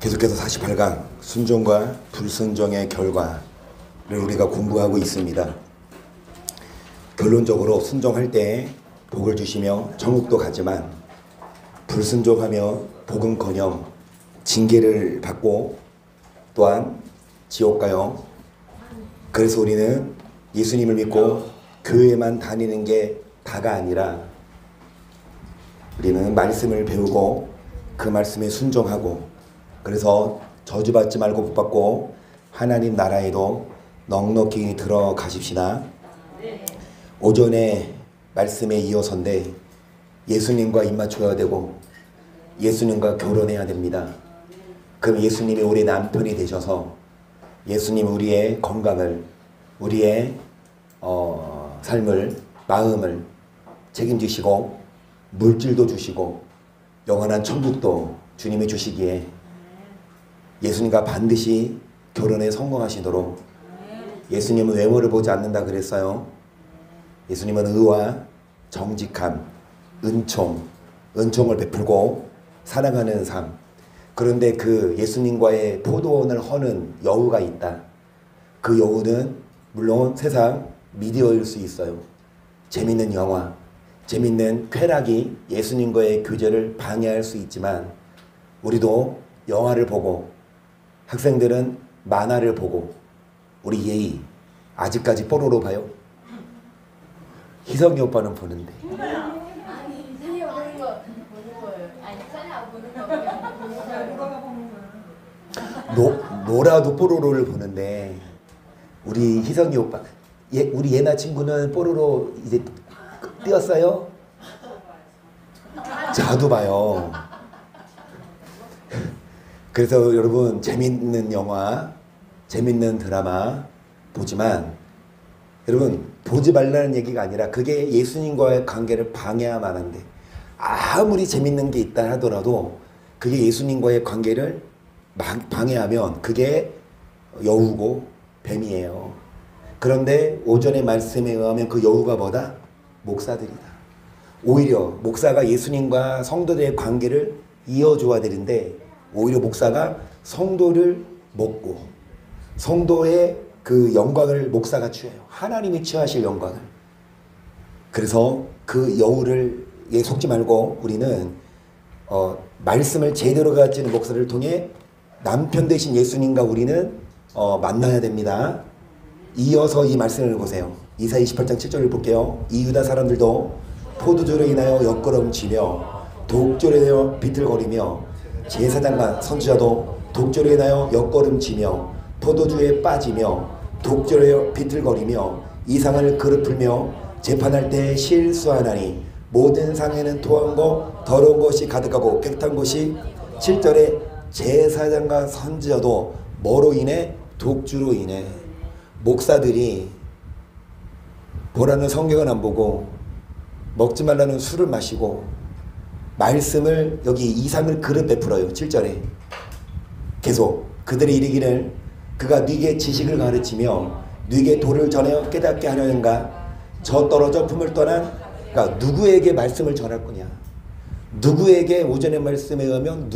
계속해서 48강 순종과 불순종의 결과를 우리가 공부하고 있습니다. 결론적으로 순종할 때 복을 주시며 천국도 가지만 불순종하며 복은커녕 징계를 받고 또한 지옥 가요. 그래서 우리는 예수님을 믿고 교회만 다니는 게 다가 아니라 우리는 말씀을 배우고 그 말씀에 순종하고 그래서 저주받지 말고 복받고 하나님 나라에도 넉넉히 들어가십시다. 오전에 말씀에 이어서인데 예수님과 입맞춰야 되고 예수님과 결혼해야 됩니다. 그럼 예수님이 우리 남편이 되셔서 예수님 우리의 건강을 우리의 삶을 마음을 책임지시고 물질도 주시고 영원한 천국도 주님이 주시기에 예수님과 반드시 결혼에 성공하시도록 예수님은 외모를 보지 않는다 그랬어요. 예수님은 의와 정직함, 은총을 베풀고 사랑하는 삶. 그런데 그 예수님과의 포도원을 허는 여우가 있다. 그 여우는 물론 세상 미디어일 수 있어요. 재밌는 영화, 재밌는 쾌락이 예수님과의 교제를 방해할 수 있지만 우리도 영화를 보고 학생들은 만화를 보고 우리 예의 아직까지 뽀로로 봐요? 희성이 오빠는 보는데 노라도 뽀로로를 보는데 우리 희성이 오빠 우리 예나 친구는 뽀로로 이제 띄었어요? 자도 봐요. 그래서 여러분 재밌는 영화, 재밌는 드라마 보지만 여러분 보지 말라는 얘기가 아니라 그게 예수님과의 관계를 방해하면 안 돼. 아무리 재밌는 게 있다 하더라도 그게 예수님과의 관계를 방해하면 그게 여우고 뱀이에요. 그런데 오전의 말씀에 의하면 그 여우가 뭐다? 목사들이다. 오히려 목사가 예수님과 성도들의 관계를 이어줘야 되는데 오히려 목사가 성도를 먹고 성도의 그 영광을 목사가 취해요. 하나님이 취하실 영광을. 그래서 그 여우를 속지 말고 우리는 말씀을 제대로 가르치는 목사를 통해 남편 되신 예수님과 우리는 만나야 됩니다. 이어서 이 말씀을 보세요. 이사야 28장 7절을 볼게요. 이 유다 사람들도 포도주로 인하여 옆걸음치며 독주로 인하여 비틀거리며 제사장과 선지자도 독주로 인하여 옆걸음치며 포도주에 빠지며 독주로 인하여 비틀거리며 이상을 그릇풀며 재판할 때 실수하나니 모든 상에는 토한 거 더러운 것이 가득하고 깨끗한 것이 7절에 제사장과 선지자도 뭐로 인해? 독주로 인해. 목사들이 보라는 성경을 안 보고 먹지 말라는 술을 마시고 말씀을 여기 이상을 그릇 베풀어요. 7절에 계속 그들이 이르기를 그가 네게 지식을 가르치며 네게 도를 전하여 깨닫게 하려는가. 저 떨어져 품을 떠난 그러니까 누구에게 말씀을 전할 거냐. 누구에게 오전의 말씀에 의하면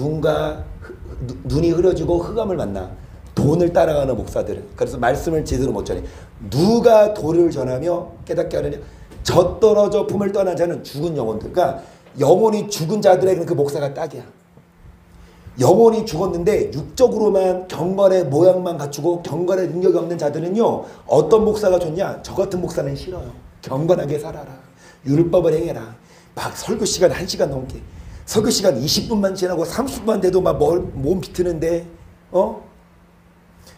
눈이 흐려지고 흑암을 만나. 돈을 따라가는 목사들은. 그래서 말씀을 제대로 못 전해. 누가 도를 전하며 깨닫게 하느냐. 저 떨어져 품을 떠난 자는 죽은 영혼들. 그러니까 영혼이 죽은 자들에게는 그 목사가 딱이야. 영혼이 죽었는데 육적으로만 경건의 모양만 갖추고 경건의 능력이 없는 자들은요. 어떤 목사가 좋냐. 저 같은 목사는 싫어요. 경건하게 살아라. 율법을 행해라. 막 설교 시간 1시간 넘게. 설교 시간 20분만 지나고 30분만 돼도 막 몸 비트는데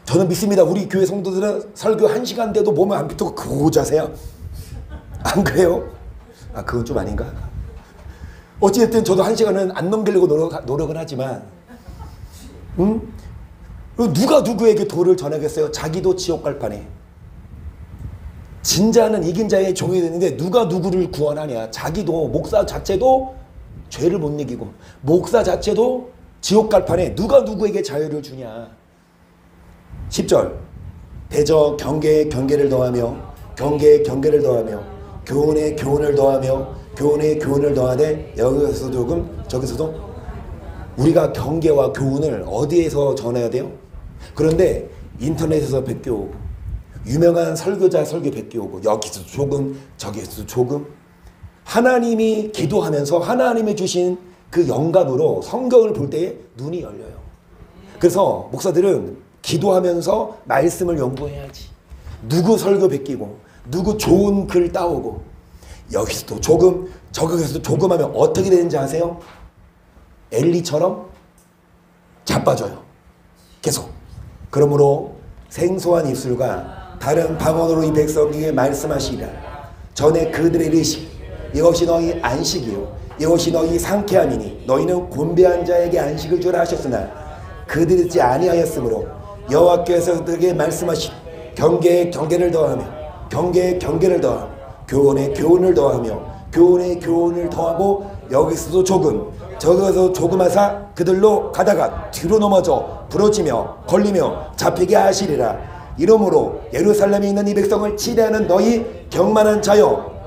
저는 믿습니다. 우리 교회 성도들은 설교 1시간 돼도 몸을 안 비트고 그 자세야. 안 그래요? 아 그건 좀 아닌가? 어찌됐든 저도 1시간은 안 넘기려고 노력은 하지만 누가 누구에게 도를 전하겠어요? 자기도 지옥 갈 판에. 진자는 이긴 자의 종이 되는데 누가 누구를 구원하냐. 자기도 목사 자체도 죄를 못 이기고 목사 자체도 지옥 갈 판에 누가 누구에게 자유를 주냐. 10절 대저 경계에 경계를 더하며 경계에 경계를 더하며 교훈에 교훈을 더하며 교훈에 교훈을 더하되 여기서 조금 저기서도 우리가 경계와 교훈을 어디에서 전해야 돼요? 그런데 인터넷에서 베껴오고 유명한 설교자 설교 베껴오고 여기서 조금 저기서 조금 하나님이 기도하면서 하나님이 주신 그 영감으로 성경을 볼 때에 눈이 열려요. 그래서 목사들은 기도하면서 말씀을 연구해야지. 누구 설교 베끼고 누구 좋은 글 따오고 여기서도 조금 저기서도 조금 하면 어떻게 되는지 아세요? 엘리처럼 자빠져요. 계속. 그러므로 생소한 입술과 다른 방언으로 이 백성에게 말씀하시리라. 전에 그들의 이르시기 이것이 너희 안식이요 이것이 너희 상쾌함이니 너희는 곤배한 자에게 안식을 주라 하셨으나 그들이 듣지 아니하였으므로 여호와께서 그들에게 말씀하시니 경계에 경계를 더하며 경계에 경계를 더하며 교훈에 교훈을 더하며 교훈에 교훈을 더하고 여기서도 조금 저기서 조금 하사 그들로 가다가 뒤로 넘어져 부러지며 걸리며 잡히게 하시리라. 이러므로 예루살렘에 있는 이 백성을 치리하는 너희 경만한 자여.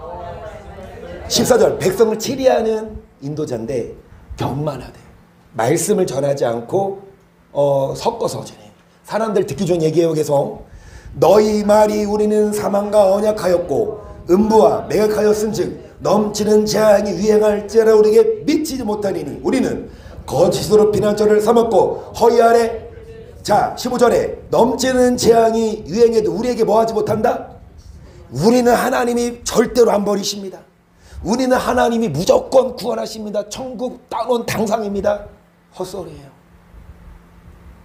14절 백성을 치리하는 인도자인데 경만하대. 말씀을 전하지 않고 섞어서 전해. 사람들 듣기 좋은 얘기예요. 계속 너희 말이 우리는 사망과 언약하였고 음부와 매각하였은즉 넘치는 재앙이 유행할지라 우리에게 미치지 못하리니 우리는 거짓으로 피난처를 삼았고 허리 아래. 자 15절에 넘치는 재앙이 유행해도 우리에게 뭐하지 못한다? 우리는 하나님이 절대로 안 버리십니다. 우리는 하나님이 무조건 구원하십니다. 천국 땅은 당상입니다. 헛소리예요.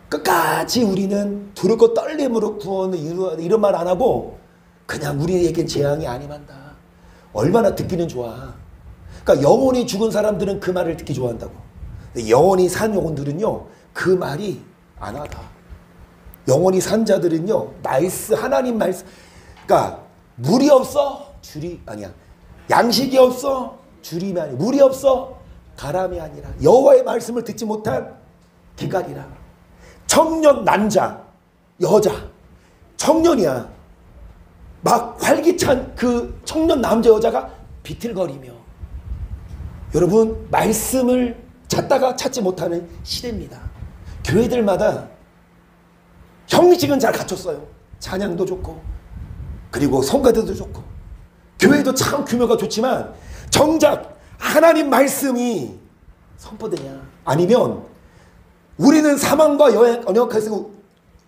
끝까지 우리는 두렵고 떨림으로 구원을 이런 말 안 하고 그냥 우리에겐 재앙이 아니만다. 얼마나 듣기는 좋아. 그러니까 영혼이 죽은 사람들은 그 말을 듣기 좋아한다고. 근데 영혼이 산 영혼들은요 그 말이 안 하다. 영혼이 산 자들은요 말씀 하나님 말씀. 그러니까 물이 없어 줄이 아니야. 양식이 없어 줄임이 아니야. 물이 없어 가람이 아니라 여호와의 말씀을 듣지 못한 기갈이라. 청년 남자 여자 청년이야. 막 활기찬 그 청년 남자 여자가 비틀거리며 여러분 말씀을 찾다가 찾지 못하는 시대입니다. 교회들마다 형식은 잘 갖췄어요. 찬양도 좋고 그리고 성가대도 좋고 교회도 참 규모가 좋지만 정작 하나님 말씀이 선포되냐 아니면 우리는 사망과 언약해서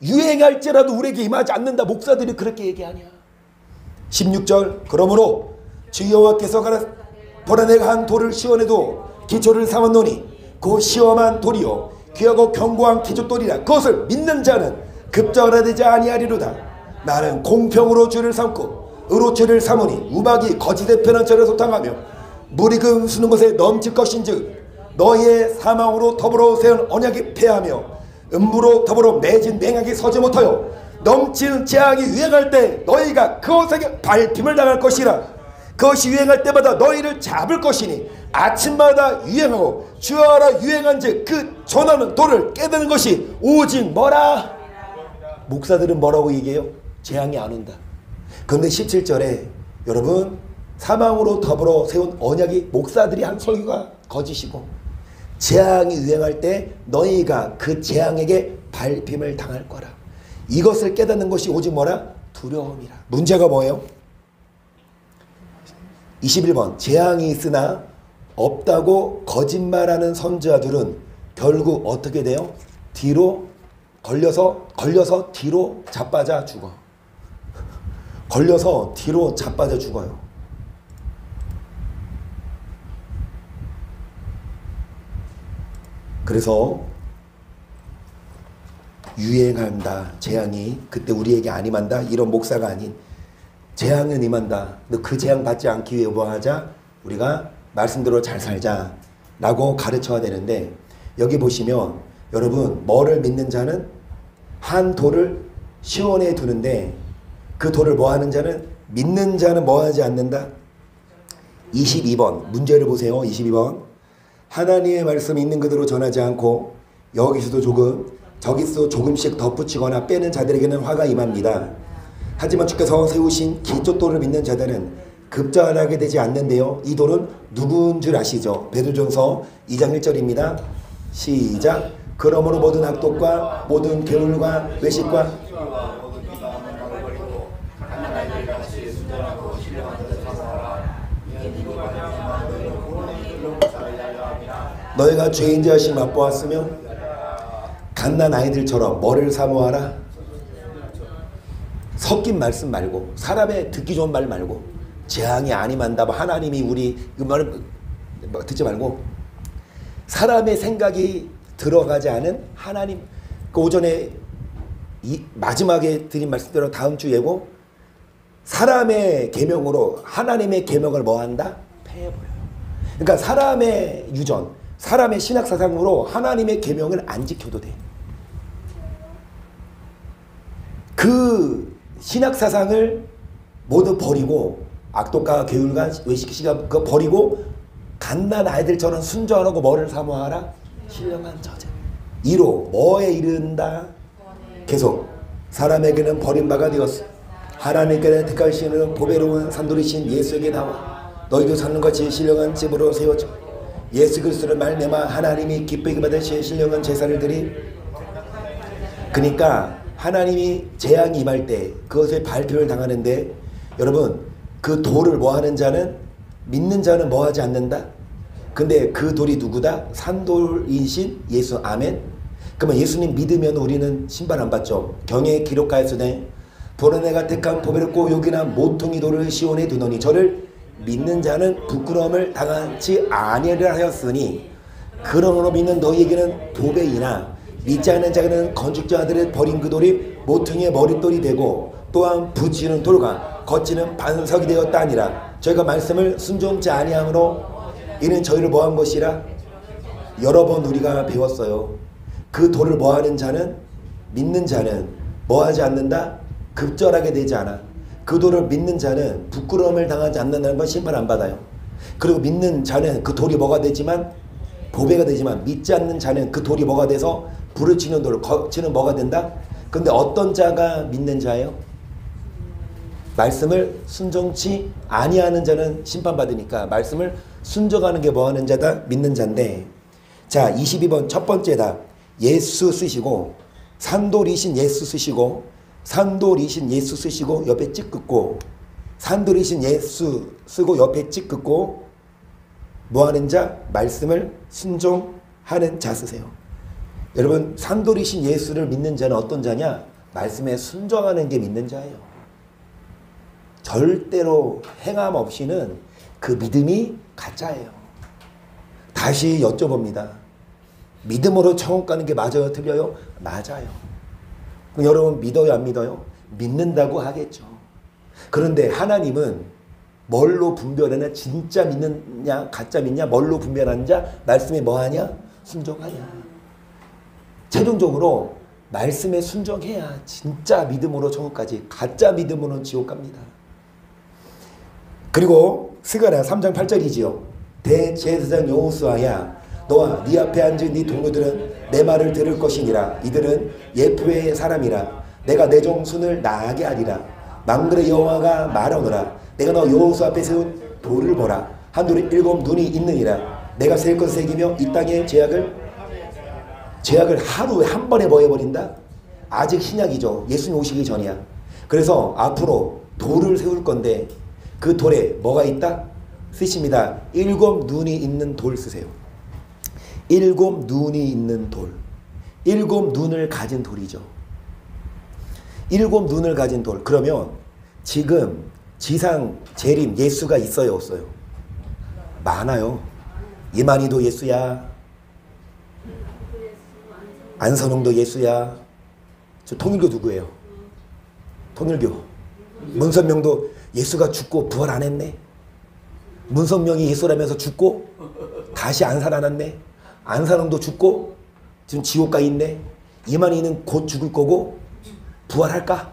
유행할지라도 우리에게 임하지 않는다. 목사들이 그렇게 얘기하냐. 16절 그러므로 주 여호와께서 보라 내가 한 돌을 시원해도 기초를 삼았노니 그 시험한 돌이요 귀하고 견고한 기초돌이라. 그것을 믿는 자는 급전하되지 아니하리로다. 나는 공평으로 주를 삼고 의로 주를 삼으니 우박이 거짓의 편한처를 소탕하며 물이 금수는 곳에 넘칠 것인즉 너희의 사망으로 더불어 세운 언약이 패하며 음부로 더불어 맺은 맹약이 서지 못하여 넘치는 재앙이 유행할 때 너희가 그것에게 밟힘을 당할 것이라. 그것이 유행할 때마다 너희를 잡을 것이니 아침마다 유행하고 주하라 유행한즉 그 전하는 돌을 깨드는 것이 오직 뭐라. 목사들은 뭐라고 얘기해요? 재앙이 안 온다. 그런데 17절에 여러분 사망으로 더불어 세운 언약이 목사들이 한 설교가 거짓이고 재앙이 유행할 때 너희가 그 재앙에게 밟힘을 당할 거라. 이것을 깨닫는 것이 오직 뭐라? 두려움이라. 문제가 뭐예요? 21번 재앙이 있으나 없다고 거짓말하는 선지자들은 결국 어떻게 돼요? 뒤로 걸려서 뒤로 자빠져 죽어. 걸려서 뒤로 자빠져 죽어요. 그래서 유행한다. 재앙이 그때 우리에게 안 임한다. 이런 목사가 아닌 재앙은 임한다. 너 그 재앙 받지 않기 위해 뭐 하자? 우리가 말씀대로 잘 살자 라고 가르쳐야 되는데 여기 보시면 여러분 뭐를 믿는 자는 한 돌을 시원해 두는데 그 돌을 뭐 하는 자는 믿는 자는 뭐 하지 않는다. 22번 문제를 보세요. 22번 하나님의 말씀이 있는 그대로 전하지 않고 여기서도 조금 저기서 조금씩 덧붙이거나 빼는 자들에게는 화가 임합니다. 하지만 주께서 세우신 기초돌을 믿는 자들은 급전하게 되지 않는데요. 이 돌은 누구인 줄 아시죠? 베드로전서 2장 1절입니다. 시작. 그러므로 모든 악독과 모든 게을과 외식과 너희가 죄인 자식 맛보았으며 갓난 아이들처럼 뭐를 사모하라? 섞인 말씀 말고, 사람의 듣기 좋은 말 말고, 재앙이 아니만다 하나님이 우리 그 말을 듣지 말고, 사람의 생각이 들어가지 않은 하나님. 그 오전에 마지막에 드린 말씀대로 다음 주 예고, 사람의 계명으로 하나님의 계명을 뭐한다? 폐해버려요. 그러니까 사람의 유전, 사람의 신학사상으로 하나님의 계명을 안 지켜도 돼. 그 신학사상을 모두 버리고, 악독과 게을과 외식시가 그거 버리고, 갓난 아이들처럼 순종하라고 뭐를 사모하라? 신령한 저제. 이로 뭐에 이른다? 계속 사람에게는 버림바가 되었어. 하나님께는 택하시는 보배로운 산돌이신 예수에게 나와 너희도 사는 것이 신령한 집으로 세워져 예수 그리스도를 말미암아 하나님이 기쁘게 받으실 신령한 제사를 드리. 그러니까 하나님이 재앙이 임할 때 그것을 발표를 당하는데, 여러분 그 돌을 뭐하는 자는, 믿는 자는 뭐하지 않는다? 근데 그 돌이 누구다? 산돌이신 예수. 아멘. 그러면 예수님 믿으면 우리는 신발 안 받죠. 경에 기록하였으되 보라 내가 택한 보배롭고 요긴한 모퉁이 돌을 시온에 두노니 저를 믿는 자는 부끄러움을 당하지 아니하리라 하였으니, 그러므로 믿는 너희에게는 보배이나 믿지 않는 자는 건축자들의 버린 그 돌이 모퉁이의 머릿돌이 되고 또한 부치는 돌과 거치는 반석이 되었다 아니라 저희가 말씀을 순종치 아니함으로 이는 저희를 뭐한 것이라. 여러 번 우리가 배웠어요. 그 돌을 뭐하는 자는, 믿는 자는 뭐하지 않는다? 급절하게 되지 않아. 그 돌을 믿는 자는 부끄러움을 당하지 않는다는 건 심판 안 받아요. 그리고 믿는 자는 그 돌이 뭐가 되지만, 보배가 되지만, 믿지 않는 자는 그 돌이 뭐가 돼서 부르치는 돌, 거치는 뭐가 된다? 근데 어떤 자가 믿는 자예요? 말씀을 순종치 아니하는 자는 심판받으니까 말씀을 순종하는 게 뭐하는 자다? 믿는 자인데, 자 22번 첫 번째다. 예수 쓰시고, 산돌이신 예수 쓰시고, 산돌이신 예수 쓰시고 옆에 찍 긋고, 산돌이신 예수 쓰고 옆에 찍 긋고, 뭐하는 자? 말씀을 순종하는 자 쓰세요. 여러분 산돌이신 예수를 믿는 자는 어떤 자냐? 말씀에 순종하는 게 믿는 자예요. 절대로 행함 없이는 그 믿음이 가짜예요. 다시 여쭤봅니다. 믿음으로 천국 가는 게 맞아요? 틀려요? 맞아요. 그럼 여러분 믿어요? 안 믿어요? 믿는다고 하겠죠. 그런데 하나님은 뭘로 분별하냐? 진짜 믿느냐? 가짜 믿냐? 뭘로 분별하는 자? 말씀에 뭐하냐? 순종하냐? 최종적으로 말씀에 순종해야 진짜 믿음으로 천국까지, 가짜 믿음으로는 지옥 갑니다. 그리고 스가랴 3장 8절이지요. 대제사장 여호수아야 너와 네 앞에 앉은 네 동료들은 내 말을 들을 것이니라. 이들은 예프의 사람이라. 내가 내 종순을 나게 하리라. 망군의 여호와가 말하노라. 내가 너 여호수 앞에 세운 돌을 보라. 한 돌에 7 눈이 있느니라. 내가 셀 것을 새기며 이 땅의 제약을 하루에 한 번에 뭐 해버린다? 아직 신약이죠. 예수님 오시기 전이야. 그래서 앞으로 돌을 세울 건데 그 돌에 뭐가 있다? 쓰십니다. 7 눈이 있는 돌 쓰세요. 7 눈이 있는 돌. 7 눈을 가진 돌이죠. 7 눈을 가진 돌. 그러면 지금 지상 재림 예수가 있어요, 없어요? 많아요. 이만희도 예수야. 안선홍도 예수야. 저 통일교 누구예요? 통일교. 문선명도 예수가 죽고 부활 안 했네. 문선명이 예수라면서 죽고 다시 안 살아났네. 안선홍도 죽고 지금 지옥 가 있네. 이만희는 곧 죽을 거고 부활할까?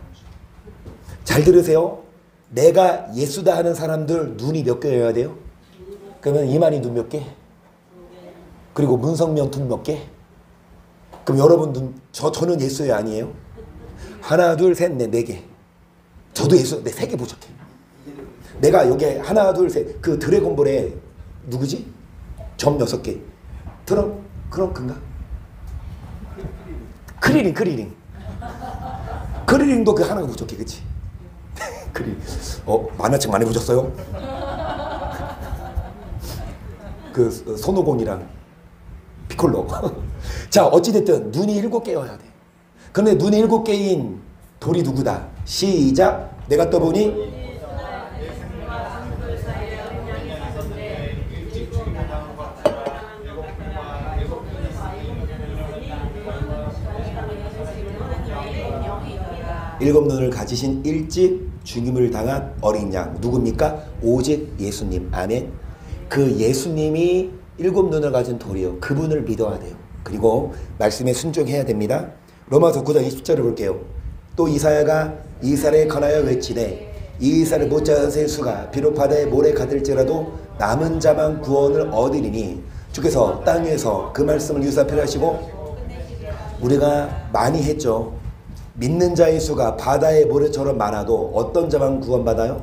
잘 들으세요. 내가 예수다 하는 사람들 눈이 몇 개여야 돼요? 그러면 이만희 눈 몇 개? 그리고 문성명 눈 몇 개? 그럼 여러분 눈, 저는 예수예요, 아니에요? 하나, 둘, 셋, 넷, 4개. 저도 예수, 네, 3개 부족해. 내가 여기 하나, 둘, 셋, 그 드래곤볼에 누구지? 점 6개. 트럼, 그럼 큰가? 크리링. 크리링도 그 하나가 부족해, 그치? 크리링. 만화책 많이 보셨어요? 그 손오공이랑 피콜로. 자, 어찌됐든 눈이 7개여야 돼. 그런데 눈이 7개인 돌이 누구다? 시작. 내가 떠보니 일곱 눈을 가지신 일찍 죽임을 당한 어린 양 누굽니까? 오직 예수님. 아멘. 그 예수님이 일곱 눈을 가진 돌이요. 그분을 믿어야 돼요. 그리고 말씀에 순종해야 됩니다. 로마서 9장 20절을 볼게요. 또 이사야가 이스라엘에 관하여 외치되 이스라엘 못자은 세수가 비록 바다에 모래 가들지라도 남은 자만 구원을 얻으리니 주께서 땅 위에서 그 말씀을 유사필 하시고 우리가 많이 했죠. 믿는 자의 수가 바다의 모래처럼 많아도 어떤 자만 구원받아요?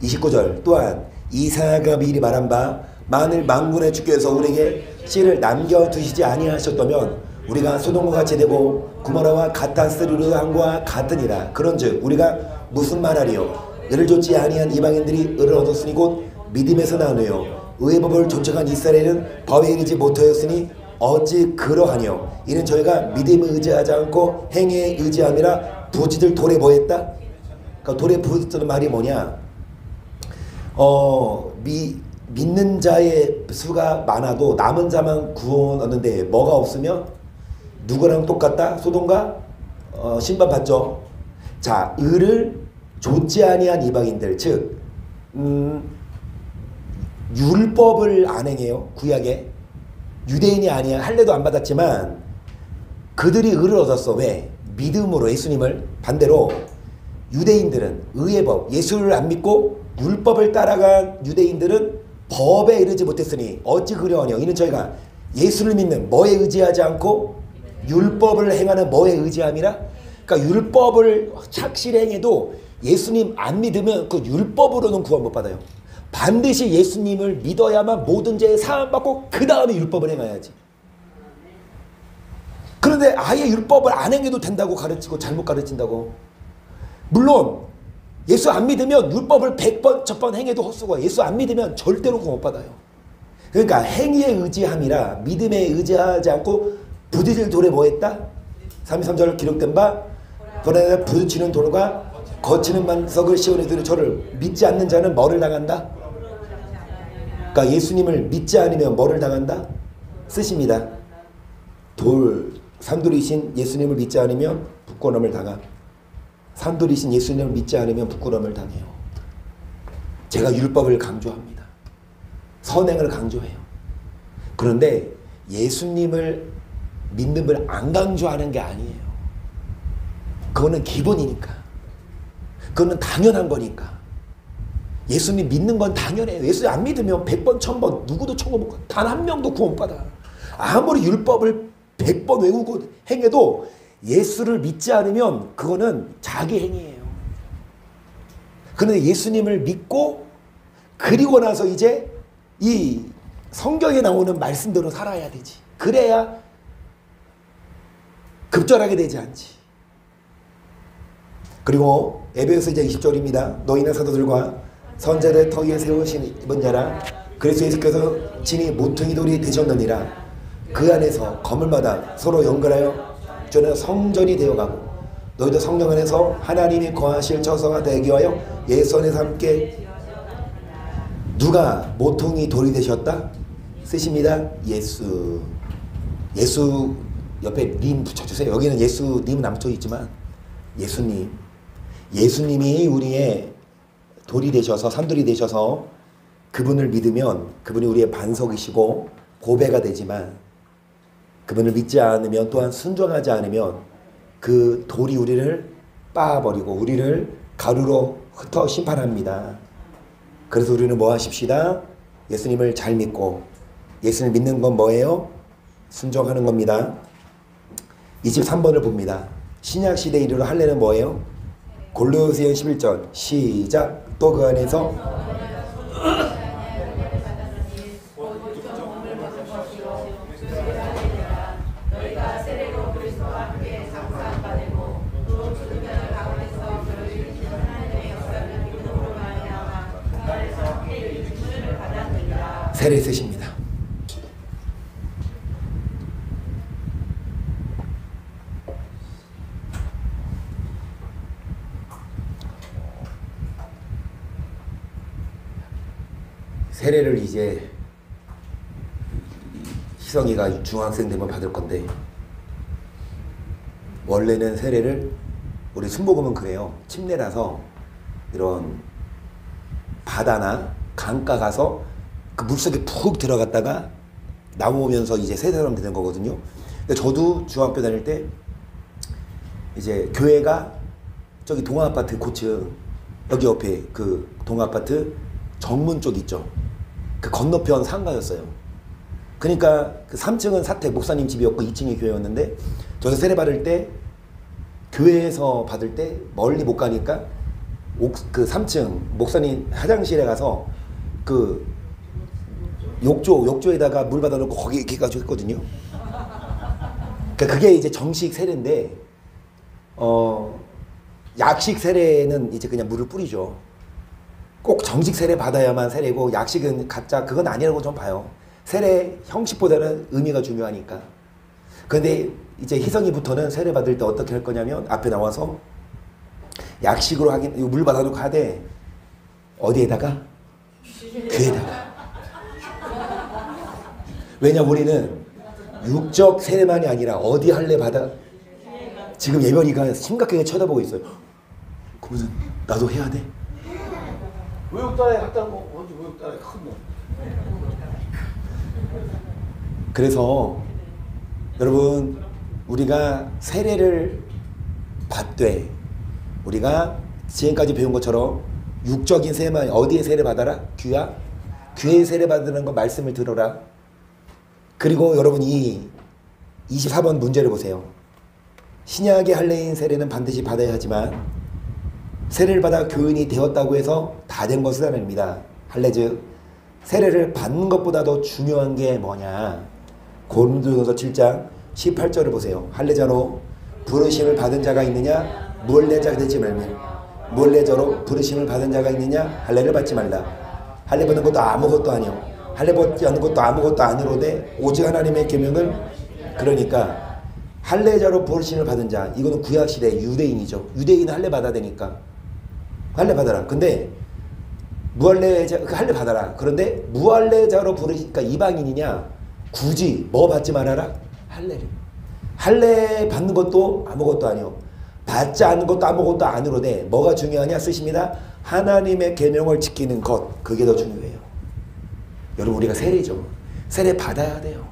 29절 또한 이사야가 미리 말한 바 만일 만군의 주께서 우리에게 씨를 남겨두시지 아니하셨다면 우리가 소돔과 같이 되고 구모라와 가타스르르 함과 같으니라. 그런즉 우리가 무슨 말하리요? 의를 좇지 아니한 이방인들이 의를 얻었으니 곧 믿음에서 나누요 의의 법을 좇아간 이스라엘은 법에 이르지 못하였으니 어찌 그러하뇨? 이는 저희가 믿음에 의지하지 않고 행위에 의지함이라 부지들 돌에 뭐했다? 그러니까 돌에 부었다는 말이 뭐냐? 믿는 자의 수가 많아도 남은 자만 구원 얻는데 뭐가 없으면 누구랑 똑같다? 소돔과 심판받죠. 자, 의를 좇지 아니한 이방인들, 즉 율법을 안 행해요. 구약에 유대인이 아니야. 할례도 안 받았지만 그들이 의를 얻었어. 왜? 믿음으로 예수님을. 반대로 유대인들은 의의 법, 예수를 안 믿고 율법을 따라간 유대인들은 법에 이르지 못했으니 어찌 그려하뇨? 이는 저희가 예수를 믿는 뭐에 의지하지 않고 율법을 행하는 뭐에 의지함이라? 그러니까 율법을 착실히 행해도 예수님 안 믿으면 그 율법으로는 구원 못 받아요. 반드시 예수님을 믿어야만 모든 죄에 사함받고 그 다음에 율법을 행해야지. 그런데 아예 율법을 안 행해도 된다고 가르치고 잘못 가르친다고. 물론 예수 안 믿으면 율법을 100번 1000번 행해도 헛수고야. 예수 안 믿으면 절대로 구원 못 받아요. 그러니까 행위에 의지함이라 믿음에 의지하지 않고 부딪힐 돌에 뭐 했다? 33절 기록된 바 불안에 부딪히는 돌과 거치는 반석을 시온에 두는 저를 믿지 않는 자는 뭐를 당한다? 그러니까 예수님을 믿지 않으면 뭐를 당한다? 쓰십니다. 산돌이신 예수님을 믿지 않으면 부끄러움을 당함. 산돌이신 예수님을 믿지 않으면 부끄러움을 당해요. 제가 율법을 강조합니다. 선행을 강조해요. 그런데 예수님을 믿는 걸 안 강조하는 게 아니에요. 그거는 기본이니까. 그거는 당연한 거니까. 예수님 믿는 건 당연해요. 예수 안 믿으면 100번 1000번 누구도 천국 못 가. 단 한 명도 구원 못 받아. 아무리 율법을 100번 외우고 행해도 예수를 믿지 않으면 그거는 자기 행위예요. 그런데 예수님을 믿고 그리고 나서 이제 이 성경에 나오는 말씀대로 살아야 되지. 그래야 급절하게 되지 않지. 그리고 에베소서 이제 20절입니다. 너희는 사도들과 선자들 터 위에 세우신 입은 자라 그리스도 예수께서 친히 모퉁이 돌이 되셨느니라. 그 안에서 건물마다 서로 연결하여 저는 성전이 되어가고 너희도 성령 안에서 하나님이 거하실 처소가 되기 위하여 예수 안에서 함께. 누가 모퉁이 돌이 되셨다? 쓰십니다. 예수. 예수 옆에 님 붙여주세요. 여기는 예수님은 안 붙어있지만 예수님. 예수님이 우리의 돌이 되셔서 산돌이 되셔서 그분을 믿으면 그분이 우리의 반석이시고 보배가 되지만 그분을 믿지 않으면 또한 순종하지 않으면 그 돌이 우리를 빻아버리고 우리를 가루로 흩어 심판합니다. 그래서 우리는 뭐 하십시다? 예수님을 잘 믿고 예수님을 믿는 건 뭐예요? 순종하는 겁니다. 23번을 봅니다. 신약시대 이르러 할례는 뭐예요? 골로새서 11절 시작. 또 그 안에서 세례 쓰십니다. 세례를 이제 희성이가 중학생 되면 받을 건데, 원래는 세례를 우리 순복음은 그래요. 침례라서 이런 바다나 강가 가서 그 물속에 푹 들어갔다가 나오면서 이제 새 사람 되는 거거든요. 근데 저도 중학교 다닐 때 이제 교회가 저기 동아아파트 고층 여기 옆에 그 동아아파트 정문 쪽 있죠. 그 건너편 상가였어요. 그러니까 그 3층은 사택 목사님 집이었고 2층이 교회였는데, 저희 세례 받을 때 교회에서 받을 때 멀리 못 가니까 그 3층 목사님 화장실에 가서 그 욕조에다가 물 받아놓고 거기 이렇게 가지고 했거든요. 그러니까 그게 이제 정식 세례인데, 약식 세례는 이제 그냥 물을 뿌리죠. 꼭 정식 세례 받아야만 세례고, 약식은 가짜 그건 아니라고 좀 봐요. 세례 형식보다는 의미가 중요하니까. 근데 이제 희성이부터는 세례 받을 때 어떻게 할 거냐면, 앞에 나와서 약식으로 하긴 물 받아놓고 하되 어디에다가? 귀에다가. 왜냐, 우리는 육적 세례만이 아니라 어디 할래 받아? 지금 예별이가 심각하게 쳐다보고 있어요. 그러면 나도 해야 돼? 교육단에 갔다 온 거 언제 교육단에 큰 놈. 그래서 여러분, 우리가 세례를 받되, 우리가 지금까지 배운 것처럼 육적인 세례만, 어디에 세례 받아라? 귀야? 귀에 세례 받는 거 말씀을 들어라. 그리고 여러분, 이 24번 문제를 보세요. 신약의 할례인 세례는 반드시 받아야 하지만 세례를 받아 교인이 되었다고 해서 다 된 것은 아닙니다. 할례 즉 세례를 받는 것보다 더 중요한 게 뭐냐? 고린도전서 7장 18절을 보세요. 할례자로 부르심을 받은 자가 있느냐? 무할례자가 되지 말며. 무할례자로 부르심을 받은 자가 있느냐? 할례를 받지 말라. 할례 받는 것도 아무것도 아니요. 할례 받지 않는 것도 아무것도 아니로되 오직 하나님의 계명을. 그러니까 할례자로 부르심을 받은 자, 이거는 구약시대 유대인이죠. 유대인은 할례 받아야 되니까 할례 받아라. 근데 무할례자, 그 할례 받아라. 그런데 무할례자로 부르니까 이방인이냐? 굳이 뭐 받지 말아라? 할례를. 할례 받는 것도 아무것도 아니요. 받지 않는 것도 아무것도 아니로되 뭐가 중요하냐? 쓰십니다. 하나님의 계명을 지키는 것, 그게 더 중요해요. 여러분, 우리가 세례죠. 세례 받아야 돼요.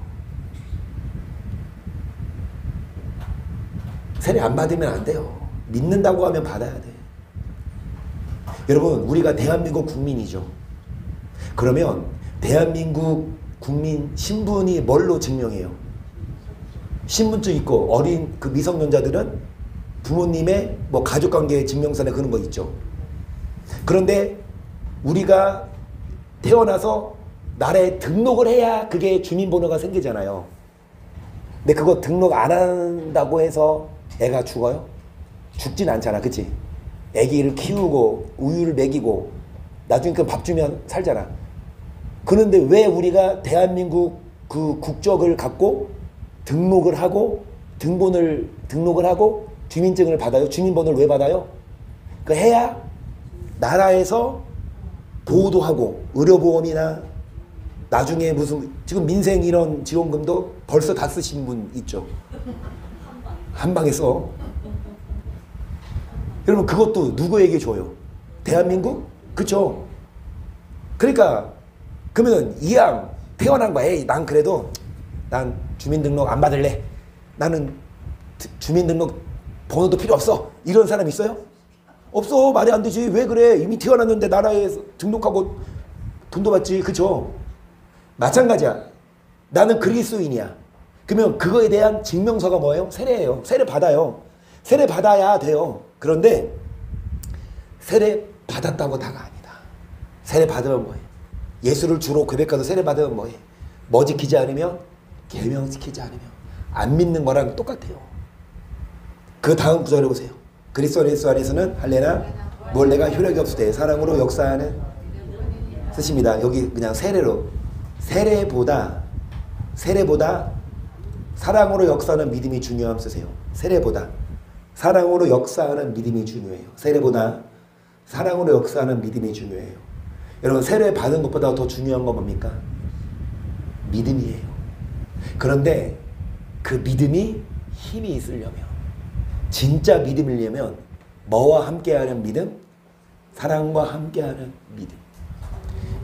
세례 안 받으면 안 돼요. 믿는다고 하면 받아야 돼. 여러분, 우리가 대한민국 국민이죠. 그러면 대한민국 국민 신분이 뭘로 증명해요? 신분증 있고, 어린 그 미성년자들은 부모님의 뭐 가족관계 증명서나 그런 거 있죠. 그런데 우리가 태어나서 나라에 등록을 해야 그게 주민번호가 생기잖아요. 근데 그거 등록 안 한다고 해서 애가 죽어요? 죽진 않잖아, 그치? 애기를 키우고 우유를 먹이고 나중에 그 밥 주면 살잖아. 그런데 왜 우리가 대한민국 그 국적을 갖고 등록을 하고 등록을 하고 주민증을 받아요? 주민번호를 왜 받아요? 그 해야 나라에서 보호도 하고, 의료보험이나 나중에 무슨 지금 민생 이런 지원금도 벌써 다 쓰신 분 있죠. 한 방에 써. 여러분, 그것도 누구에게 줘요? 대한민국? 그쵸? 그러니까 그러면 이왕 태어난 거야. 에이, 난 그래도 난 주민등록 안 받을래. 나는 주민등록 번호도 필요 없어. 이런 사람 있어요? 없어. 말이 안 되지. 왜 그래? 이미 태어났는데 나라에 등록하고 돈도 받지. 그쵸? 마찬가지야. 나는 그리스도인이야. 그러면 그거에 대한 증명서가 뭐예요? 세례예요. 세례 받아요. 세례 받아야 돼요. 그런데 세례 받았다고 다가 아니다. 세례 받으면 뭐해? 예수를 주로 고백해서 세례 받으면 뭐해? 뭐 지키지 않으면? 계명 지키지 않으면. 안 믿는 거랑 똑같아요. 그 다음 구절을 보세요. 그리스도 예수 안에서는 할례나 무할례가 효력이 없으되 사랑으로 역사하는 쓰십니다. 여기 그냥 세례로 세례보다 사랑으로 역사하는 믿음이 중요함 쓰세요. 세례보다 사랑으로 역사하는 믿음이 중요해요. 세례보다 사랑으로 역사하는 믿음이 중요해요. 여러분 세례 받은 것보다 더 중요한 건 뭡니까? 믿음이에요. 그런데 그 믿음이 힘이 있으려면 진짜 믿음이려면 뭐와 함께하는 믿음? 사랑과 함께하는 믿음.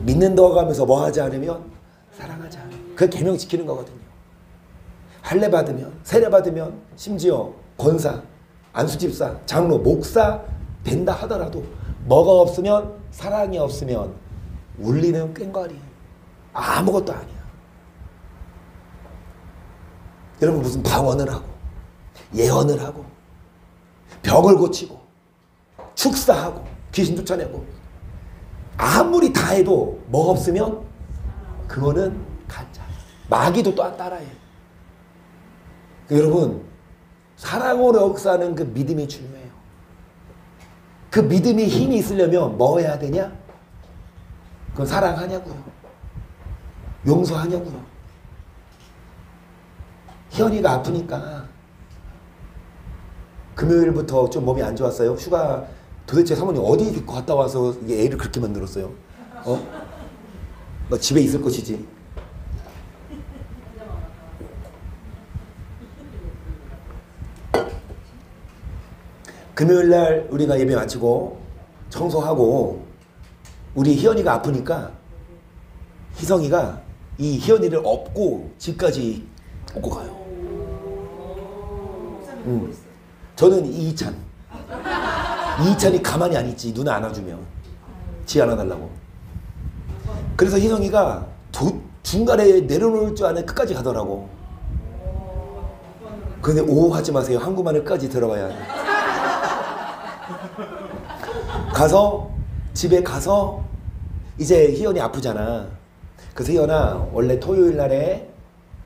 믿는다고 하면서 뭐 하지 않으면 사랑하지 않으면 그 계명 지키는 거거든요. 할례 받으면 세례 받으면 심지어 권사, 안수집사, 장로, 목사 된다 하더라도 뭐가 없으면 사랑이 없으면 울리는 꽹과리 아무것도 아니야. 여러분 무슨 방언을 하고 예언을 하고 병을 고치고 축사하고 귀신 쫓아내고 아무리 다 해도 뭐 없으면 그거는 가짜야. 마귀도 또 따라해. 여러분 사랑으로 역사하는 그 믿음이 중요해요. 그 믿음이 힘이 있으려면 뭐 해야 되냐? 그건 사랑하냐고요. 용서하냐고요. 희연이가 아프니까 금요일부터 좀 몸이 안 좋았어요. 휴가 도대체 사모님 어디 갔다 와서 애를 그렇게 만들었어요? 너 집에 있을 것이지. 금요일날 우리가 예배 마치고 청소하고 우리 희연이가 아프니까 희성이가 이 희연이를 업고 집까지 업고 가요. 저는 이찬이 가만히 안 있지. 누나 안아주면 지 안아달라고. 그래서 희성이가 중간에 내려놓을 줄 아는 끝까지 가더라고. 근데 오 하지 마세요. 한국말을 끝까지 들어가야 돼. 가서 집에 가서 이제 희연이 아프잖아. 그래서 희연아 원래 토요일 날에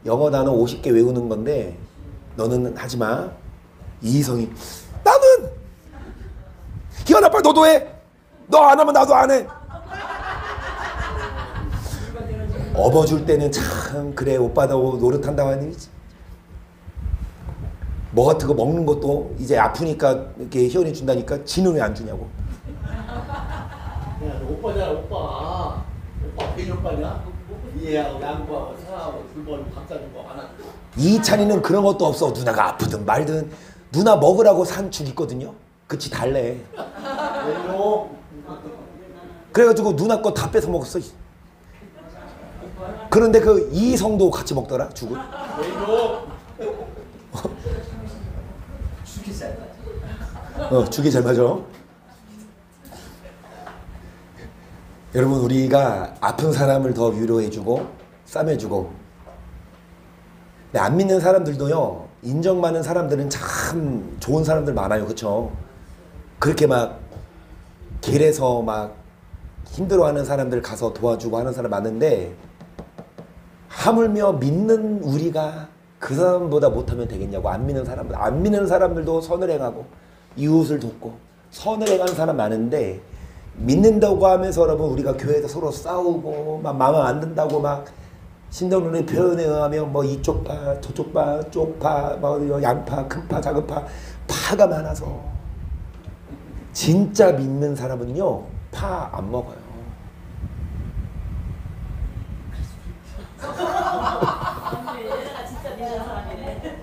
영어 단어 50개 외우는 건데 너는 하지 마. 이희성이 나는 희연아 빨리 너도 해. 너 안 하면 나도 안 해. 업어줄 때는 참 그래 오빠도 노릇한다고 하니 뭐 같은 거 먹는 것도 이제 아프니까 이렇게 희연이 준다니까 지는 왜 안 주냐고. 야, 오빠잖아, 오빠. 오빠 괜히 오빠냐? 이해하고 양보하고 사랑하고 둘번 각자 주고 하나. 이찬이는 그런 것도 없어. 누나가 아프든 말든 누나 먹으라고 산 죽 있거든요. 그치 달래. 왜요? 그래가지고 누나 거 다 뺏어 먹었어. 그런데 그 이성도 같이 먹더라 죽을. 왜요? 죽이 잘 맞아. 죽이 잘 맞아. 여러분 우리가 아픈 사람을 더 위로해주고 싸매주고 근데 안 믿는 사람들도요 인정 많은 사람들은 참 좋은 사람들 많아요. 그쵸? 그렇게 막 길에서 막 힘들어하는 사람들 가서 도와주고 하는 사람 많은데 하물며 믿는 우리가 그 사람보다 못하면 되겠냐고. 안 믿는 사람들도 선을 행하고 이웃을 돕고 선을 행하는 사람 많은데 믿는다고 하면서 여러분 우리가 교회에서 서로 싸우고 막 마음 안 든다고 막 신정론의 표현에 의하면 뭐 이쪽 파 저쪽 파 쪽파 뭐 양파 큰파 작은파 파가 많아서 진짜 믿는 사람은요 파 안 먹어요. 진짜 믿는 사람이네.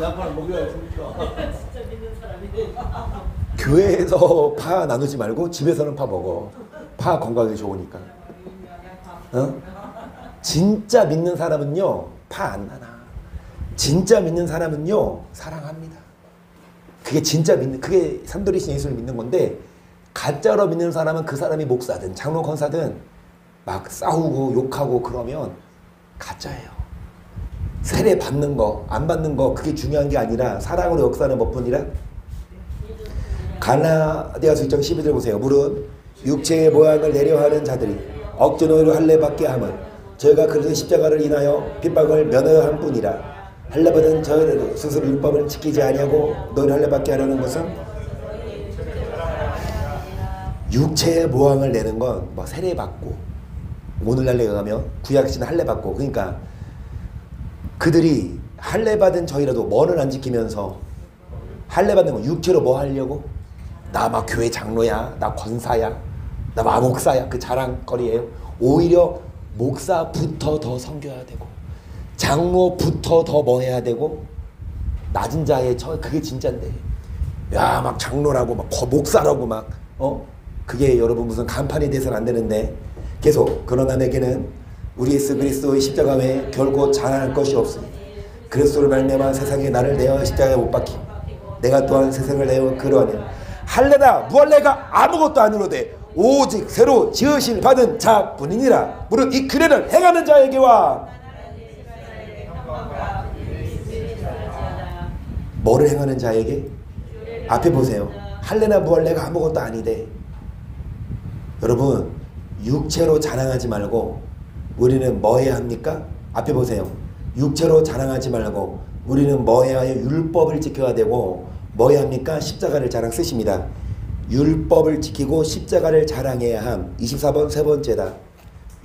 양파를 먹여야 되니까. 진짜 믿는 사람이네. 교회에서 파 나누지 말고 집에서는 파 먹어. 파 건강에 좋으니까. 진짜 믿는 사람은요 파 안 나나. 진짜 믿는 사람은요 사랑합니다. 그게 진짜 믿는, 그게 삼돌이신 예수를 믿는 건데 가짜로 믿는 사람은 그 사람이 목사든 장로 권사든 막 싸우고 욕하고 그러면 가짜예요. 세례 받는 거 안 받는 거 그게 중요한 게 아니라 사랑으로 역사하는 것뿐이라. 갈라디아서 1장 12절 보세요. 무릇 육체의 모양을 내려하는 자들이 억지로 할례받게 함은 저희가 그리스도 십자가를 인하여 핍박을 면하여 한 뿐이라. 할례받은 저희를 스스로 율법을 지키지 아니하고 너희를 할례받게 하려는 것은 육체의 모양을 내는 건 뭐 세례 받고 오늘날 가면 구약시는 할례 받고 그러니까 그들이 할례 받은 저희라도 뭐를 안 지키면서 할례 받는 건 육체로 뭐 하려고? 나 막 교회 장로야, 나 권사야, 나 막 목사야 그 자랑거리예요. 오히려 목사부터 더 섬겨야 되고 장로부터 더 뭐 해야 되고 낮은 자의 그게 진짜인데 야 막 장로라고 막 목사라고 막 그게 여러분 무슨 간판이 돼서는 안 되는데 계속 그러나 내게는 우리 예수 그리스도의 십자가 외에 결코 자랑할 것이 없으니 그리스도를 말미암아 세상에 나를 내어 십자가에 못 박히 내가 또한 세상을 내어 그러하니 할례나 무할례가 아무것도 아니로되 오직 새로 지으실 받은 자뿐이니라. 무릇 이 규례를 행하는 자에게와 뭐를 행하는 자에게? 앞에 보세요. 할례나 무할례가 아무것도 아니대. 여러분 육체로 자랑하지 말고 우리는 뭐 해야 합니까? 앞에 보세요. 육체로 자랑하지 말고 우리는 뭐 해야 해요? 율법을 지켜야 되고 뭐 해야 합니까? 십자가를 자랑 쓰십니다. 율법을 지키고 십자가를 자랑해야 함. 24번 세 번째다.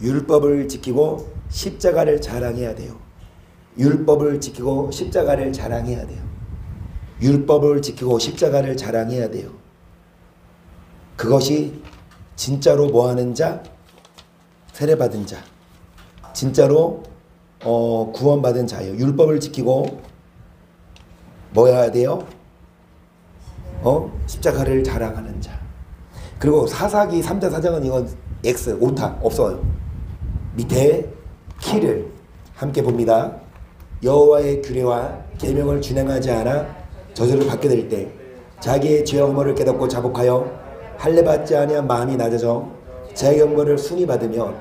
율법을 지키고 십자가를 자랑해야 돼요. 율법을 지키고 십자가를 자랑해야 돼요. 율법을 지키고 십자가를 자랑해야 돼요. 그것이 진짜로 뭐하는 자? 세례받은 자. 진짜로 구원받은 자예요. 율법을 지키고 뭐 해야 돼요? 십자가를 자랑하는 자. 그리고 사사기 3자 4장은 이건 X, 오타 없어요. 밑에 키를 함께 봅니다. 여호와의 규례와 계명을 준행하지 않아 저주를 받게 될 때 자기의 죄와 허물을 깨닫고 자복하여 할례받지 아니한 마음이 낮아져 자기 영광을 순히 받으며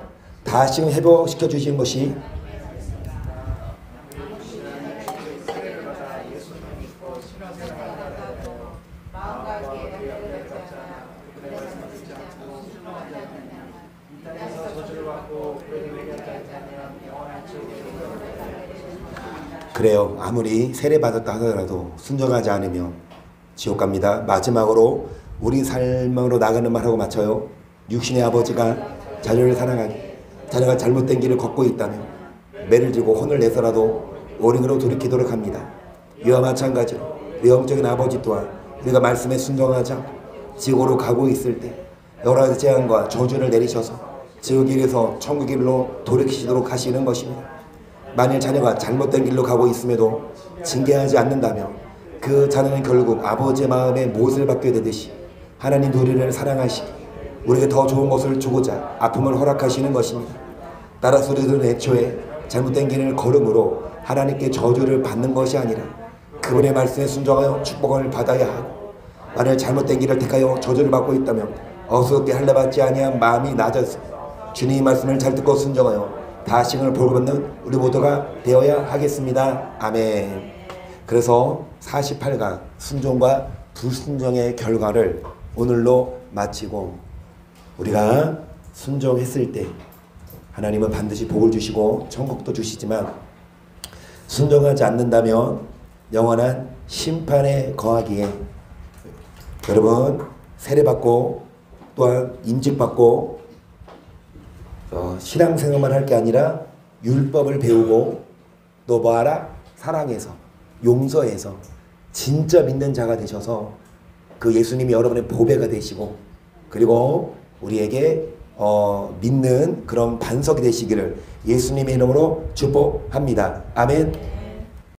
다시 회복시켜 주신 것이 그래요. 아무리 세례받았다 하더라도 순종하지 않으면 지옥 갑니다. 마지막으로 우리 삶으로 나가는 말하고 맞춰요. 육신의 아버지가 자녀를 사랑하니 자녀가 잘못된 길을 걷고 있다면 매를 들고 혼을 내서라도 어린으로 돌이키도록 합니다. 이와 마찬가지로 우리 영적인 아버지 또한 우리가 말씀에 순종하자 지옥으로 가고 있을 때 여러 가지 재앙과 저주를 내리셔서 지옥 길에서 천국 길로 돌이키시도록 하시는 것입니다. 만일 자녀가 잘못된 길로 가고 있음에도 징계하지 않는다면 그 자녀는 결국 아버지의 마음에 못을 받게 되듯이 하나님 우리를 사랑하시기 우리에게 더 좋은 것을 주고자 아픔을 허락하시는 것입니다. 따라서 우리들은 애초에 잘못된 길을 걸음으로 하나님께 저주를 받는 것이 아니라 그분의 말씀에 순종하여 축복을 받아야 하고 만일 잘못된 길을 택하여 저주를 받고 있다면 어수선하게 할례받지 아니한 마음이 낮아서 주님의 말씀을 잘 듣고 순종하여 다시금을 복받는 우리 모두가 되어야 하겠습니다. 아멘. 그래서 48강 순종과 불순종의 결과를 오늘로 마치고 우리가 순종했을 때 하나님은 반드시 복을 주시고 천국도 주시지만 순종하지 않는다면 영원한 심판에 거하기에 여러분 세례받고 또한 임직받고 신앙생활만 할 게 아니라 율법을 배우고 또 뭐하라? 사랑해서 용서해서 진짜 믿는 자가 되셔서 그 예수님이 여러분의 보배가 되시고 그리고 우리에게 믿는 그런 반석이 되시기를 예수님의 이름으로 축복합니다. 아멘.